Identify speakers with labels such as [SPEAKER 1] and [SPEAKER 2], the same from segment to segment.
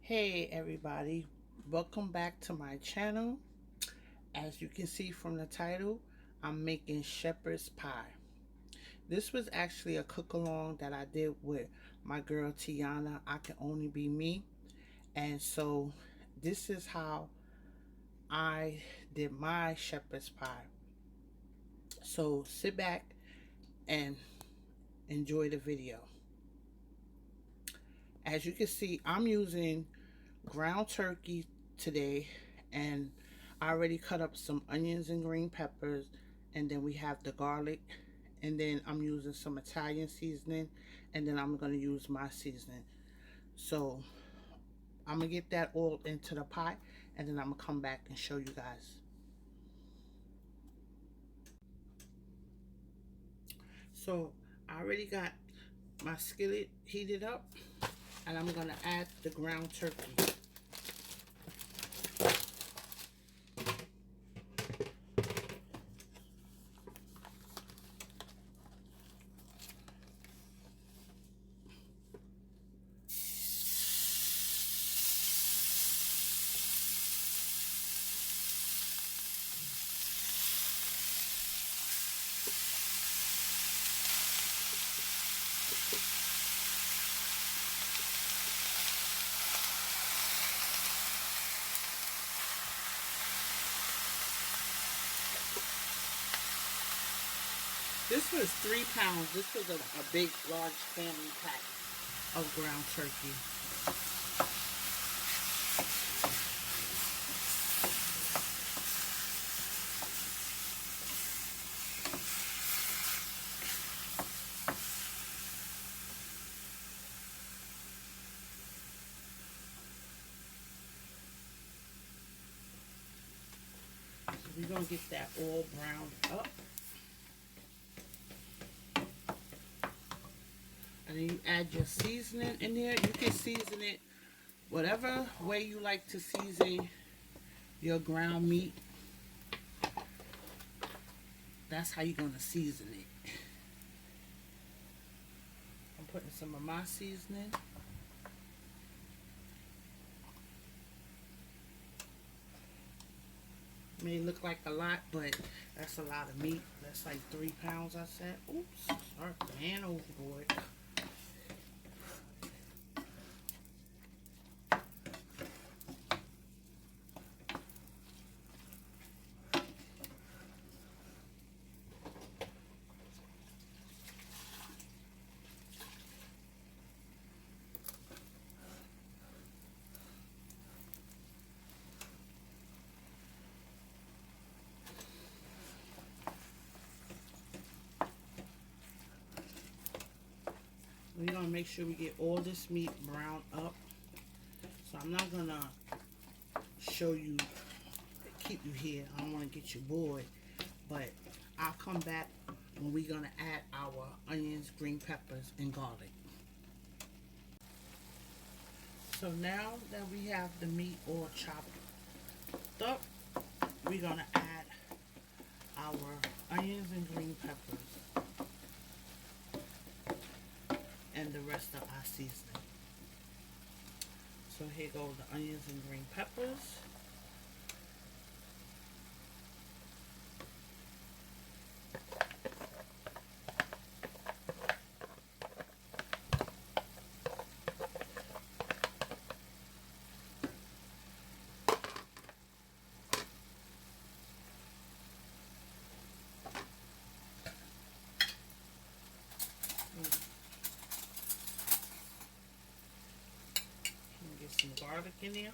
[SPEAKER 1] Hey everybody, welcome back to my channel. As you can see from the title, I'm making shepherd's pie. This was actually a cook along that I did with my girl Tiana, I Can Only Be Me. And so this is how I did my shepherd's pie. So sit back and enjoy the video. As you can see, I'm using ground turkey today, and I already cut up some onions and green peppers, and then we have the garlic, and then I'm using some Italian seasoning, and then I'm going to use my seasoning. So I'm going to get that all into the pot, and then I'm going to come back and show you guys. So I already got my skillet heated up, and I'm going to add the ground turkey. This was 3 pounds. This was a big, large family pack of ground turkey. So we're going to get that all browned up. And then you add your seasoning in there. You can season it whatever way you like to season your ground meat. That's how you're going to season it. I'm putting some of my seasoning. May look like a lot, but that's a lot of meat. That's like 3 pounds, I said. Oops, start the hand overboard. We're going to make sure we get all this meat browned up. So I'm not going to show you, keep you here. I don't want to get you bored. But I'll come back when we're going to add our onions, green peppers, and garlic. So now that we have the meat all chopped up, we're going to add our onions and green peppers and the rest of our seasoning. So here go the onions and green peppers. Get some garlic in there.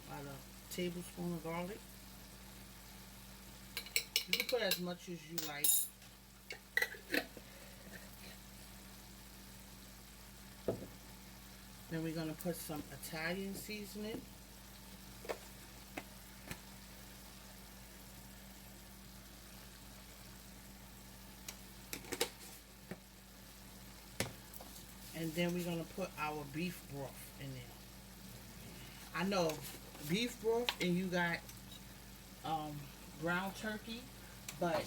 [SPEAKER 1] About a tablespoon of garlic. You can put as much as you like. Then we're going to put some Italian seasoning. And then we're going to put our beef broth in there. I know beef broth and you got ground turkey, but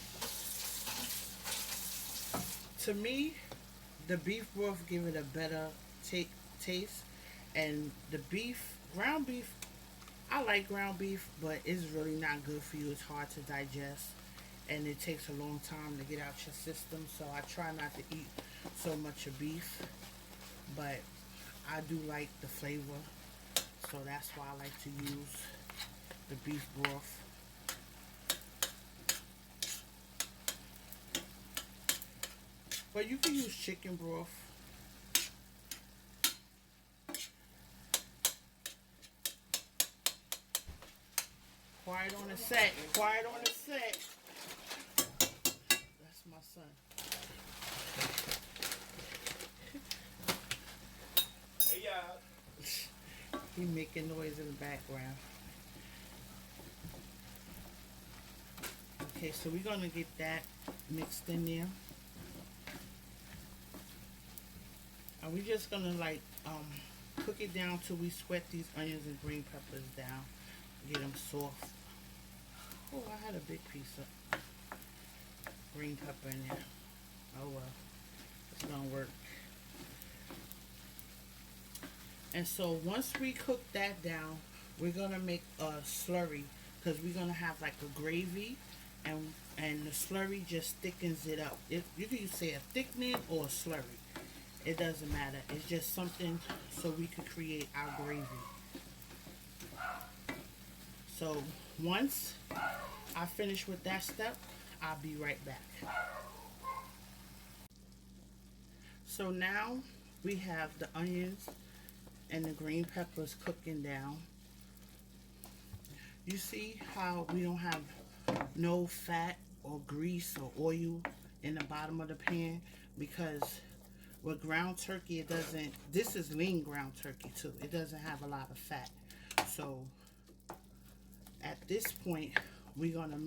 [SPEAKER 1] to me, the beef broth give it a better taste. And the beef, ground beef, I like ground beef, but it's really not good for you. It's hard to digest, and it takes a long time to get out your system. So I try not to eat so much of beef, but I do like the flavor. So that's why I like to use the beef broth. But you can use chicken broth. Quiet on the set. Quiet on the set. That's my son.
[SPEAKER 2] Hey, y'all.
[SPEAKER 1] He making noise in the background. Okay, so we're gonna get that mixed in there. And we're just gonna like cook it down till we sweat these onions and green peppers down. Get them soft. Oh, I had a big piece of green pepper in there. Oh well, it's gonna work. And so once we cook that down, we're gonna make a slurry because we're gonna have like a gravy, and the slurry just thickens it up. You can say a thickening or a slurry. It doesn't matter. It's just something so we could create our gravy. So once I finish with that step, I'll be right back. So now we have the onions and the green peppers cooking down. You see how we don't have no fat or grease or oil in the bottom of the pan? Because with ground turkey, it doesn't, this is lean ground turkey too. It doesn't have a lot of fat. So at this point, we're gonna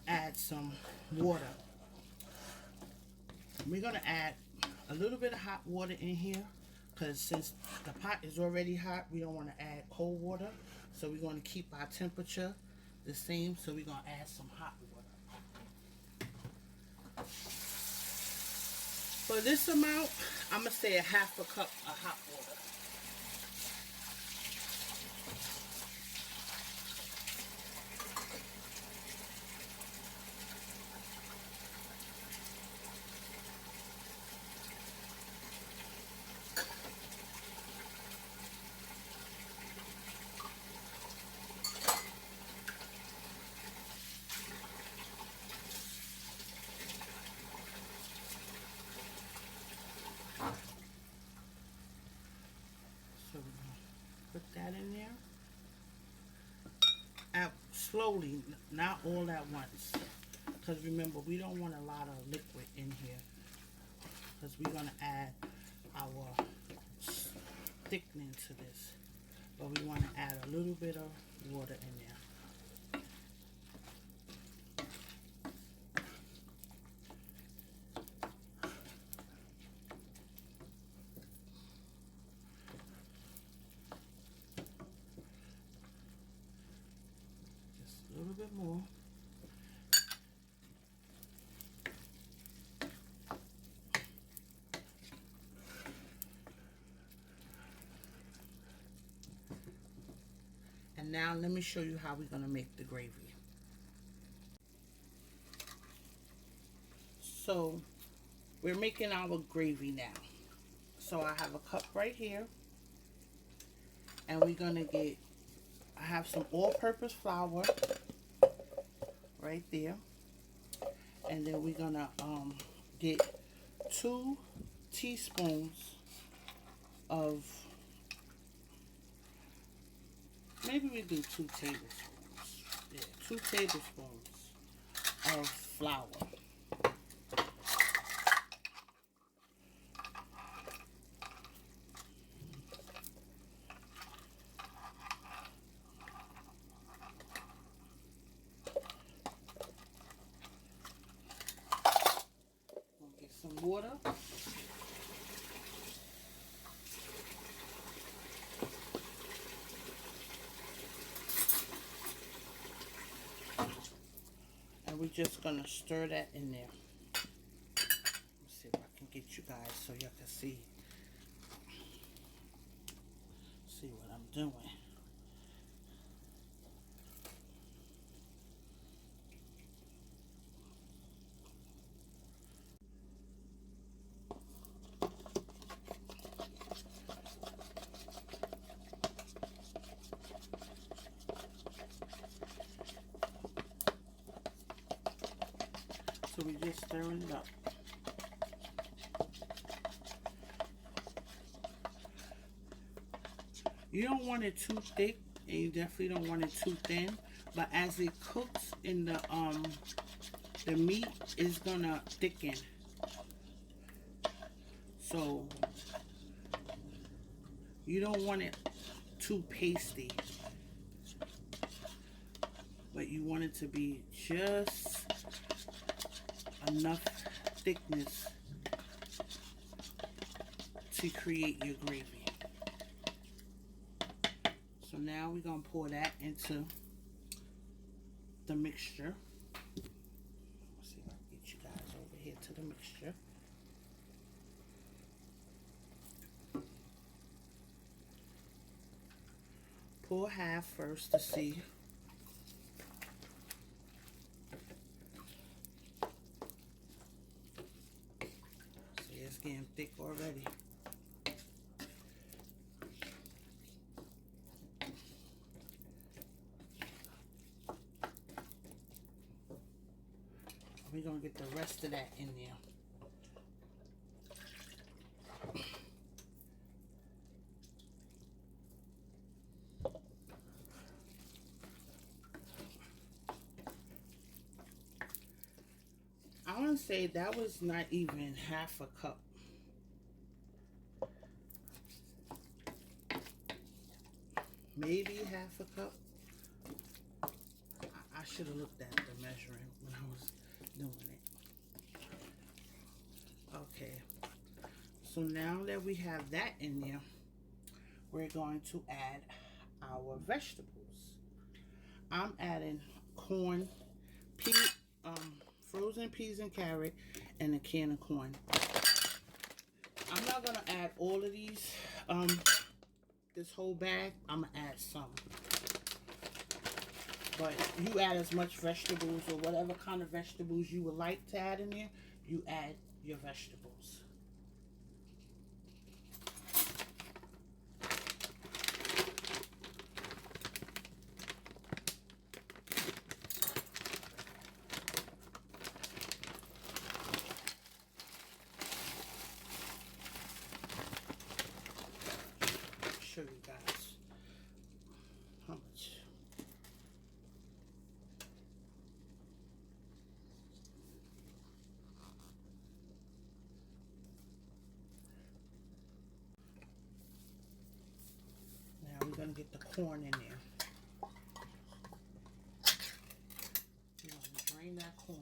[SPEAKER 1] add some water. We're gonna add a little bit of hot water in here because since the pot is already hot, we don't want to add cold water. So we're going to keep our temperature the same. So we're going to add some hot water. For this amount, I'm going to say a half a cup of hot water. So we're going to put that in there. And slowly, not all at once. Because remember, we don't want a lot of liquid in here. Because we're going to add our thickening to this. But we want to add a little bit of water in there. A little bit more. And now let me show you how we're going to make the gravy. So we're making our gravy now. So I have a cup right here. And we're going to get, I have some all-purpose flour right there. And then we're going to get 2 teaspoons of, maybe we do 2 tablespoons. Yeah, 2 tablespoons of flour. Get some water. And we're just gonna stir that in there. Let's see if I can get you guys so y'all can see. doing. So we just stirring it up. You don't want it too thick, and you definitely don't want it too thin. But as it cooks in the meat is gonna thicken. So you don't want it too pasty, but you want it to be just enough thickness to create your gravy. So now we're gonna pour that into the mixture. Let's see if I can get you guys over here to the mixture. Pour half first to see. See, it's getting thick already. We're going to get the rest of that in there. I want to say that was not even half a cup. Maybe half a cup. I should have looked at the measuring when I was doing it. Okay. So now that we have that in there, we're going to add our vegetables. I'm adding corn, frozen peas and carrot, and a can of corn. I'm not gonna add all of these, this whole bag. I'm gonna add some. But you add as much vegetables or whatever kind of vegetables you would like to add in there, you add your vegetables. Show you guys how much. Now we're gonna get the corn in there. We're gonna drain that corn.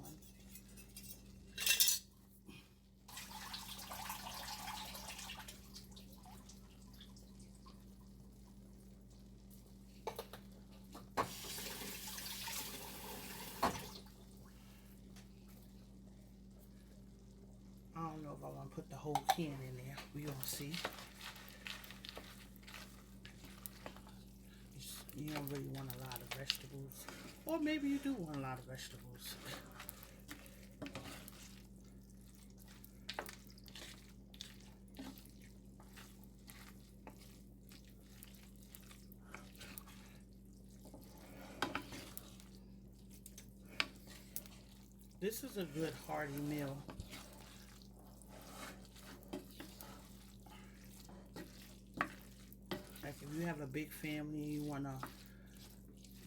[SPEAKER 1] I don't know if I want to put the whole can in there. We gonna see. You don't really want a lot of vegetables, or maybe you do want a lot of vegetables. This is a good hearty meal. Like if you have a big family and you want to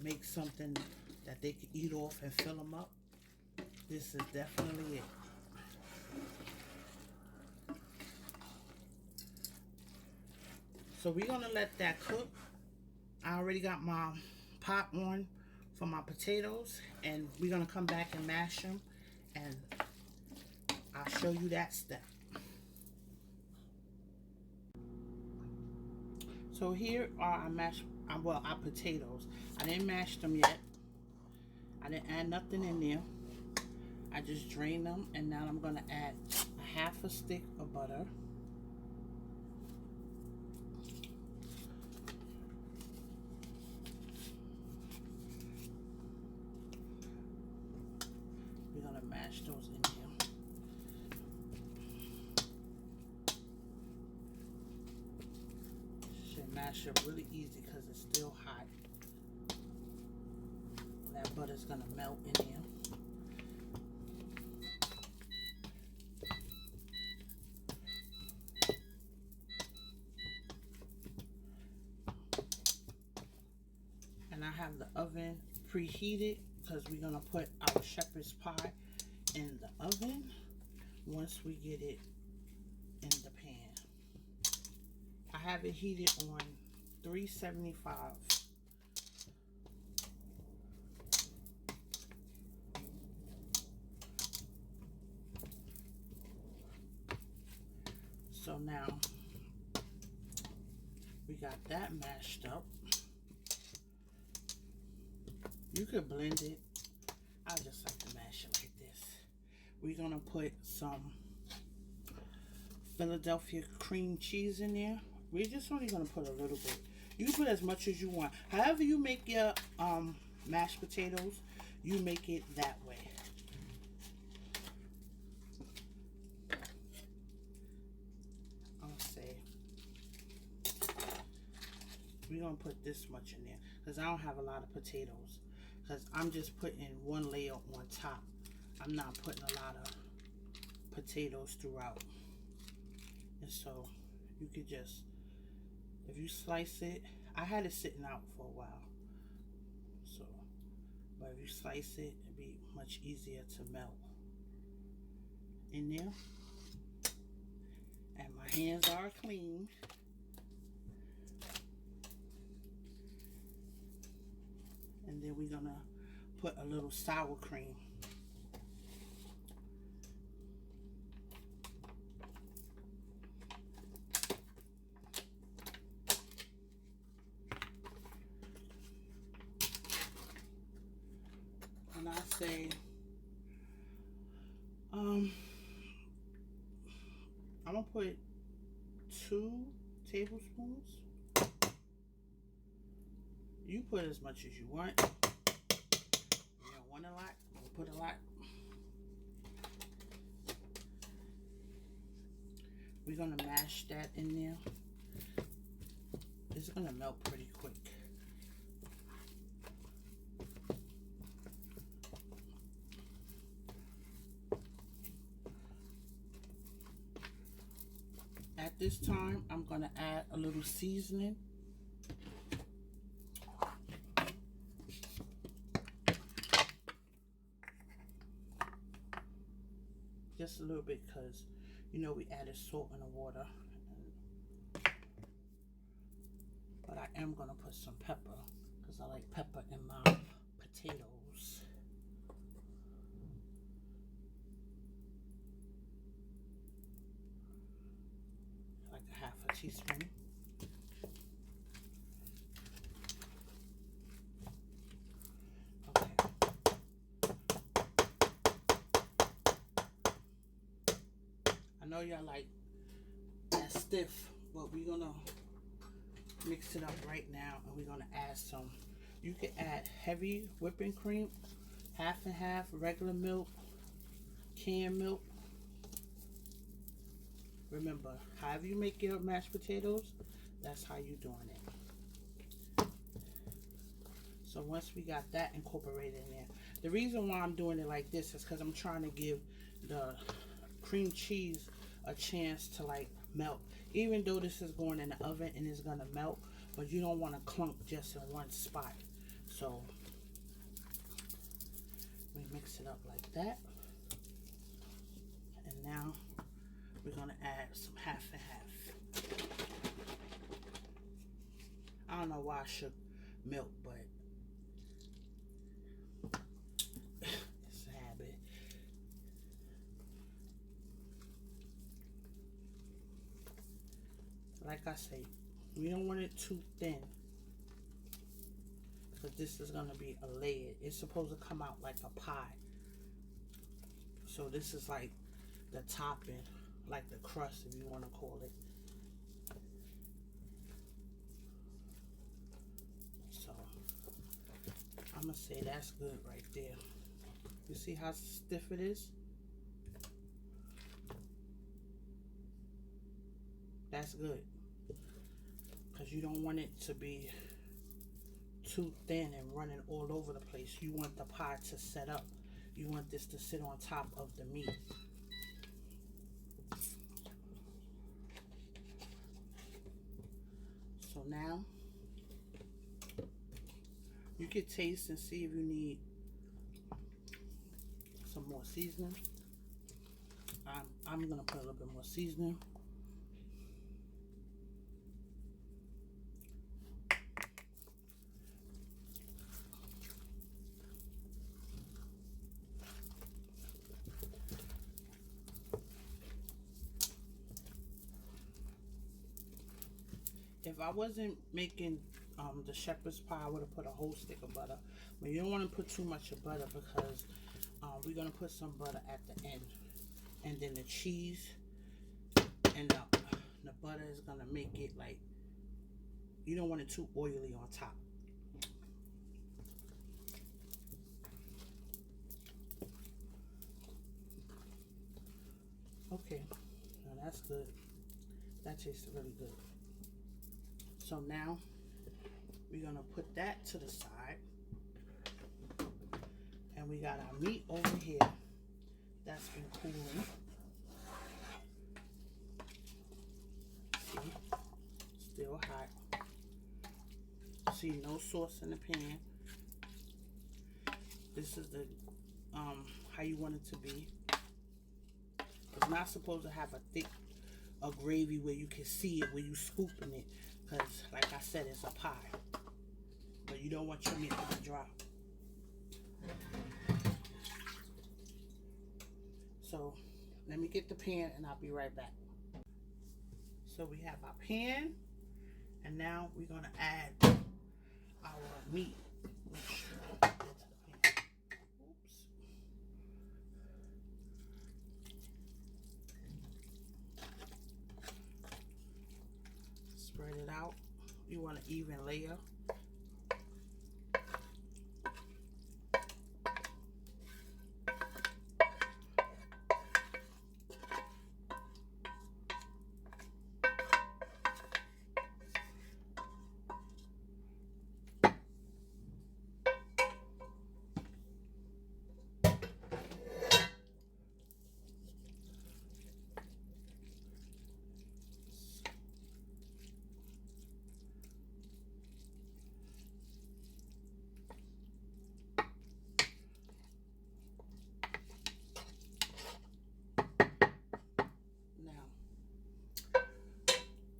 [SPEAKER 1] make something that they can eat off and fill them up, this is definitely it. So we're going to let that cook. I already got my pot on for my potatoes, and we're going to come back and mash them, and I'll show you that step. So here are our potatoes. I didn't mash them yet. I didn't add nothing in there. I just drained them, and now I'm going to add a half a stick of butter. mash those in there. Should mash up really easy because it's still hot. That butter's gonna melt in there. And I have the oven preheated because we're gonna put our shepherd's pie in the oven once we get it in the pan. I have it heated on 375. So now we got that mashed up. You could blend it. I just like to mash it like this. We're gonna put some Philadelphia cream cheese in there. We're just only gonna put a little bit. You can put as much as you want. However you make your mashed potatoes, you make it that way. I'll say we're gonna put this much in there because I don't have a lot of potatoes. Because I'm just putting one layer on top. I'm not putting a lot of potatoes throughout. And so you could just, if you slice it, I had it sitting out for a while. So, but if you slice it, it'd be much easier to melt in there. And my hands are clean. And then we're gonna put a little sour cream. And I say, I'm gonna put 2 tablespoons. You put as much as you want. You don't want a lot, you put a lot. We're gonna mash that in there. It's gonna melt pretty quick. At this time, I'm gonna add a little seasoning. Just a little bit because, you know, we added salt in the water. But I am going to put some pepper because I like pepper in my potatoes. Like a half a teaspoon. I know y'all like that stiff, but we're gonna mix it up right now and we're gonna add some. You can add heavy whipping cream, half and half, regular milk, canned milk. Remember, however you make your mashed potatoes, that's how you doing it. So once we got that incorporated in there, the reason why I'm doing it like this is because I'm trying to give the cream cheese a chance to like melt, even though this is going in the oven and it's gonna melt, but you don't want to clunk just in one spot. So we mix it up like that, and now we're gonna add some half and half. I don't know why I shook milk, but it's a habit. Like I say, we don't want it too thin because this is going to be a layer. It's supposed to come out like a pie. So this is like the topping, like the crust if you want to call it. So I'm going to say that's good right there. You see how stiff it is? that's good. Because you don't want it to be too thin and running all over the place. You want the pie to set up. You want this to sit on top of the meat. So now you can taste and see if you need some more seasoning. I'm gonna put a little bit more seasoning. If I wasn't making the shepherd's pie, I would have put a whole stick of butter. But you don't want to put too much of butter because we're going to put some butter at the end. And then the cheese and the butter is going to make it like, you don't want it too oily on top. Okay, now that's good. That tastes really good. So now we're gonna put that to the side, and we got our meat over here that's been cooling. See, still hot. See, no sauce in the pan. This is the how you want it to be. It's not supposed to have a thick gravy where you can see it when you scooping it, because like I said, it's a pie, but you don't want your meat to be dry. So let me get the pan and I'll be right back. So we have our pan, and now we're gonna add our meat. Spread it out. You want an even layer.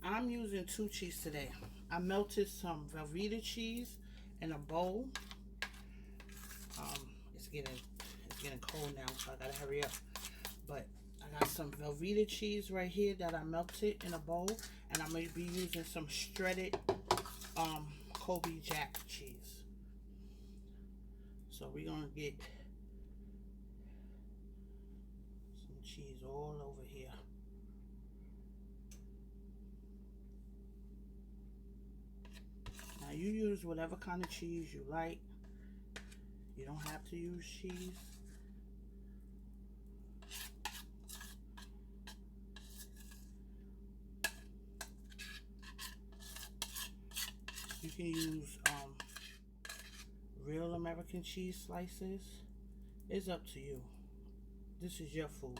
[SPEAKER 1] I'm using 2 cheese today. I melted some Velveeta cheese in a bowl. It's getting cold now, so I gotta hurry up. But I got some Velveeta cheese right here that I melted in a bowl, and I'm gonna be using some shredded Colby Jack cheese. So we're gonna get some cheese all over here. Now you use whatever kind of cheese you like. You don't have to use cheese. You can use real American cheese slices. It's up to you. This is your food.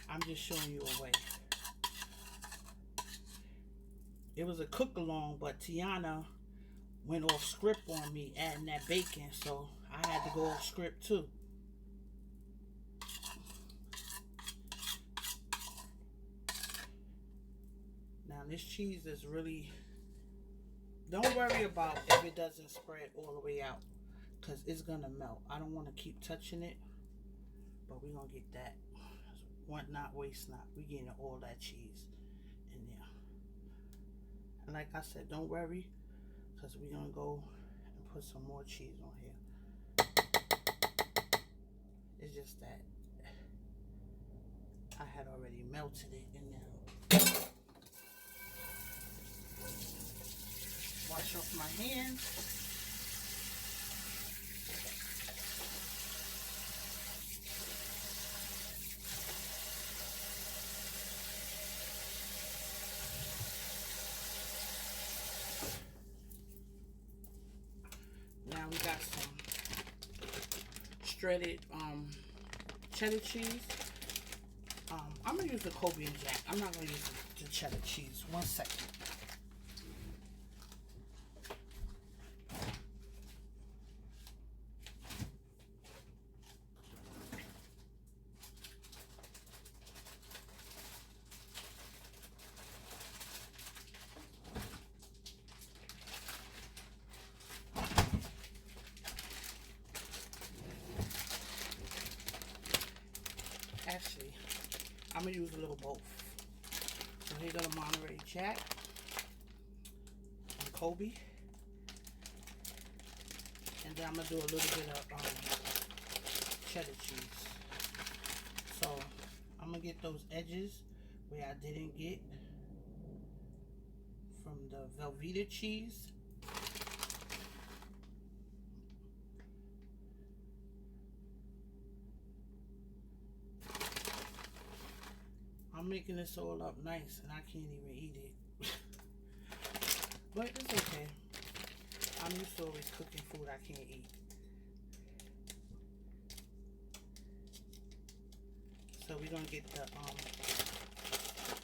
[SPEAKER 1] I'm just showing you a way. It was a cook along, but Tiana went off script on me adding that bacon, so I had to go off script too. Now this cheese is really, don't worry about if it doesn't spread all the way out, because it's gonna melt. I don't want to keep touching it, but we're gonna get that. Want not, waste not. We getting all that cheese in there. And like I said, don't worry, because we're gonna go and put some more cheese on here. It's just that I had already melted it in there. Wash off my hands. we got some shredded cheddar cheese. I'm gonna use the Colby and Jack. I'm not gonna use the cheddar cheese. 1 second. Actually, I'm gonna use a little both. So here go the Monterey Jack and Colby, and then I'm gonna do a little bit of cheddar cheese. So I'm gonna get those edges where I didn't get from the Velveeta cheese. I'm making this all up nice and I can't even eat it. But it's okay. I'm used to always cooking food I can't eat. So we're gonna get the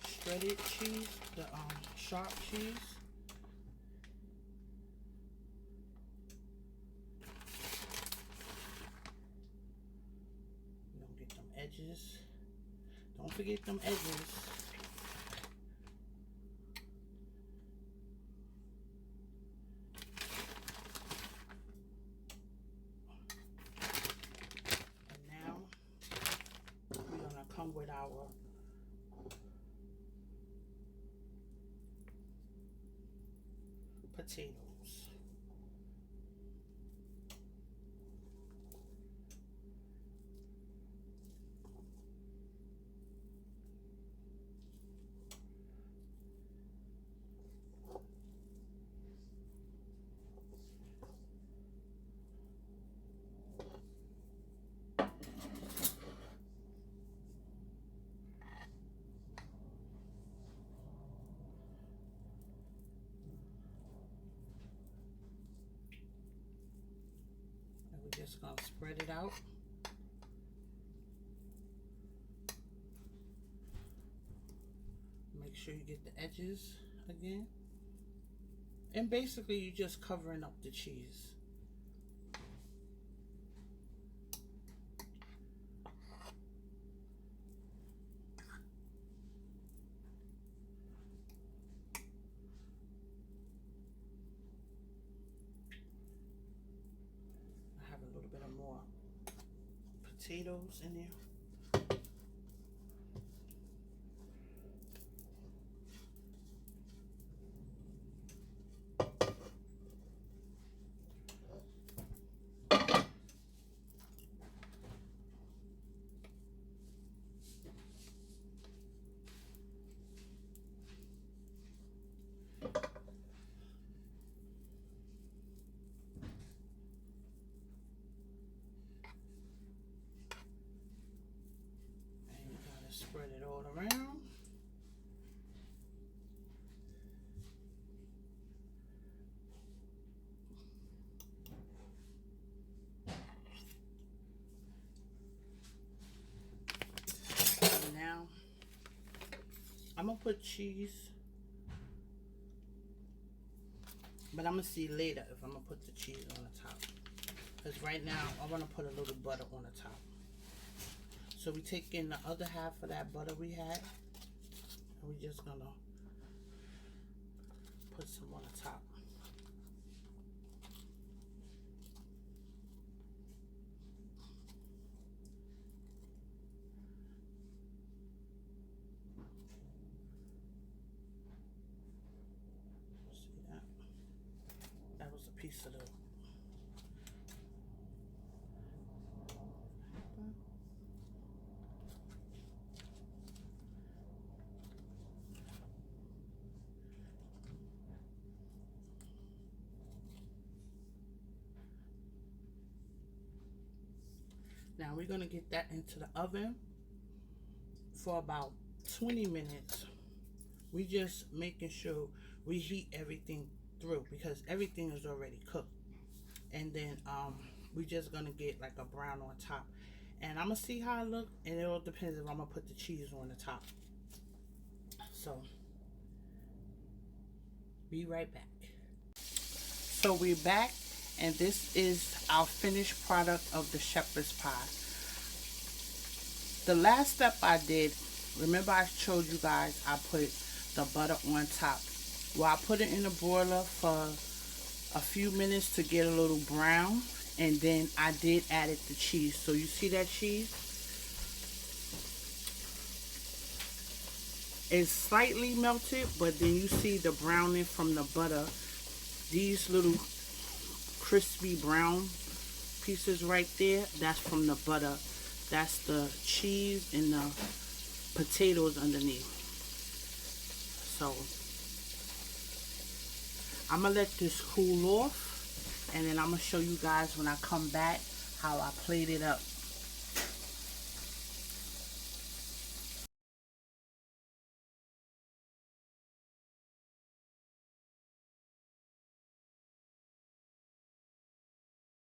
[SPEAKER 1] shredded cheese, the sharp cheese. We're gonna get them edges. Don't forget them edges. And now we're gonna come with our potatoes. Just gonna spread it out. Make sure you get the edges again. And basically you're just covering up the cheese. A little bit of more potatoes in there. Spread it all around. And now I'm gonna put cheese, but I'm gonna see later if I'm gonna put the cheese on the top. Because right now I want to put a little butter on the top. So we take in the other half of that butter we had, and we're just gonna put some on the top. See that? That was a piece of the Now we're gonna get that into the oven for about 20 minutes. We just making sure we heat everything through because everything is already cooked. and then we just gonna get like a brown on top, and I'm gonna see how it look, and it all depends if I'm gonna put the cheese on the top. So be right back. So we're back, and this is our finished product of the shepherd's pie. The last step I did, remember I showed you guys I put the butter on top. Well, I put it in the broiler for a few minutes to get a little brown, and then I did add it the cheese. So you see that cheese? It's slightly melted, but then you see the browning from the butter. These little crispy brown pieces right there, that's from the butter. That's the cheese and the potatoes underneath. So I'm gonna let this cool off, and then I'm gonna show you guys when I come back how I plate it up.